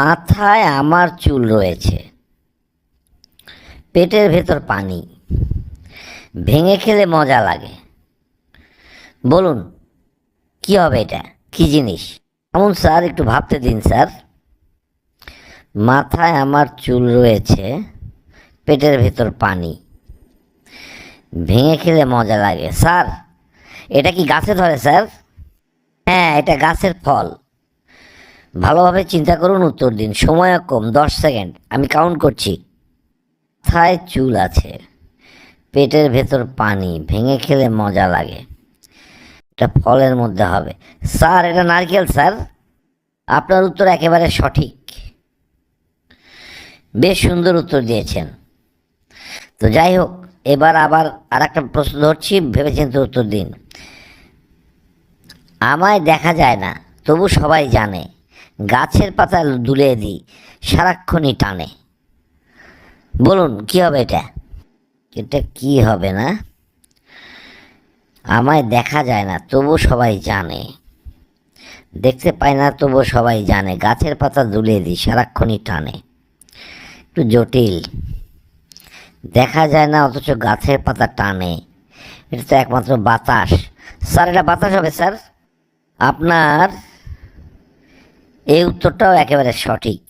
মাথায় আমার চুল রয়েছে, পেটের ভেতর পানি, ভেঙে খেলে মজা লাগে। বলুন কি হবে এটা, কি জিনিস? এমন স্যার, একটু ভাবতে দিন স্যার। মাথায় আমার চুল রয়েছে, পেটের ভেতর পানি, ভেঙে খেলে মজা লাগে। স্যার, এটা কি গাছে ধরে স্যার? হ্যাঁ, এটা গাছের ফল। ভালোভাবে চিন্তা করুন, উত্তর দিন। সময় কম, 10 সেকেন্ড, আমি কাউন্ট করছি। মাথায় চুল আছে, পেটের ভেতর পানি, ভেঙে খেলে মজা লাগে। এটা ফলের মধ্যে হবে। স্যার, এটা নারকেল স্যার। আপনার উত্তর একেবারে সঠিক, বেশ সুন্দর উত্তর দিয়েছেন। তো যাই হোক, এবার আবার আর একটা প্রশ্ন ধরছি, ভেবেচিন্তে উত্তর দিন। আমায় দেখা যায় না, তবু সবাই জানে, গাছের পাতা দুলে দিই, সারাক্ষণই টানে। বলুন কি হবে এটা? এটা কি হবে না? আমায় দেখা যায় না, তবু সবাই জানে, দেখতে পায় না তবু সবাই জানে, গাছের পাতা দুলে দিই, সারাক্ষণই টানে। একটু জটিল। দেখা যায় না অথচ গাছের পাতা টানে, এটা তো একমাত্র বাতাস। স্যার, এটা বাতাস হবে স্যার। আপনার এই উত্তরটাও একেবারে সঠিক।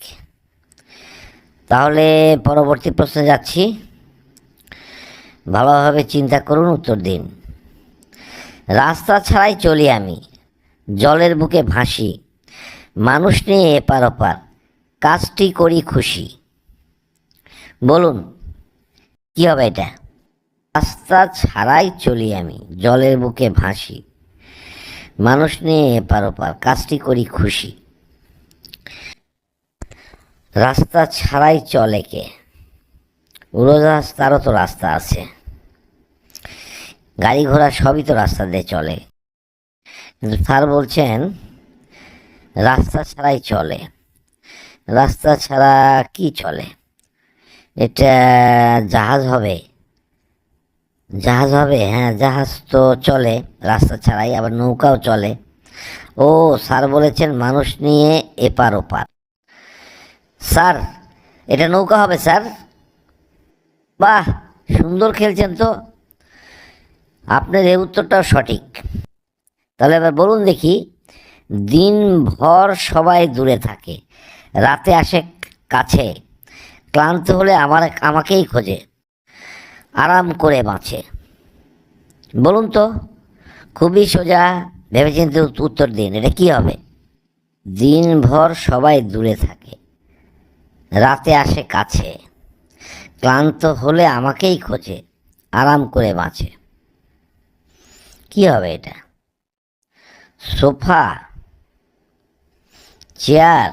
তাহলে পরবর্তী প্রশ্নে যাচ্ছি, ভালোভাবে চিন্তা করুন, উত্তর দিন। রাস্তা ছাড়াই চলি আমি, জলের বুকে ভাসি, মানুষ নিয়ে এপার ওপার, কাজটি করি খুশি। বলুন কি হবে এটা? রাস্তা ছাড়াই চলি আমি, জলের বুকে ভাসি, মানুষ নিয়ে এপার ওপার, কাজটি করি খুশি। রাস্তা ছাড়াই চলে কে? উড়োজাহাজ, তারও তো রাস্তা আছে। গাড়ি ঘোড়া সবই তো রাস্তা দিয়ে চলে, কিন্তু স্যার বলছেন রাস্তা ছাড়াই চলে। রাস্তা ছাড়া কি চলে? এটা জাহাজ হবে। জাহাজ হবে, হ্যাঁ, জাহাজ তো চলে রাস্তা ছাড়াই, আবার নৌকাও চলে। ও, স্যার বলেছেন মানুষ নিয়ে এপার ওপার। স্যার, এটা নৌকা হবে স্যার। বাহ, সুন্দর খেলছেন তো। আপনার এই উত্তরটাও সঠিক। তাহলে এবার বলুন দেখি, দিনভর সবাই দূরে থাকে, রাতে আসে কাছে, ক্লান্ত হলে আমাকেই খোঁজে, আরাম করে বাঁচে। বলুন তো, খুবই সোজা, ভেবেচিন্তে উত্তর দিন, এটা কি হবে? দিনভর সবাই দূরে থাকে, রাতে আসে কাছে, ক্লান্ত হলে আমাকেই খোঁজে, আরাম করে বাঁচে। কি হবে এটা? Sofa, chair,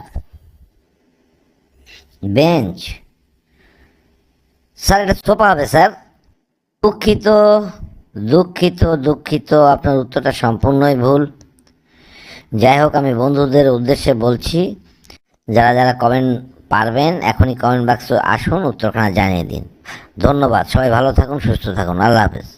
bench? স্যার, এটা সোফা হবে স্যার। দুঃখিত, দুঃখিত, দুঃখিত, আপনার উত্তরটা সম্পূর্ণই ভুল। যাই হোক, আমি বন্ধুদের উদ্দেশ্যে বলছি, যারা যারা কমেন্ট পারবেন এখনই কমেন্ট বাক্সে আসুন, উত্তরখানা জানিয়ে দিন। ধন্যবাদ, সবাই ভালো থাকুন, সুস্থ থাকুন, আল্লাহ হাফেজ।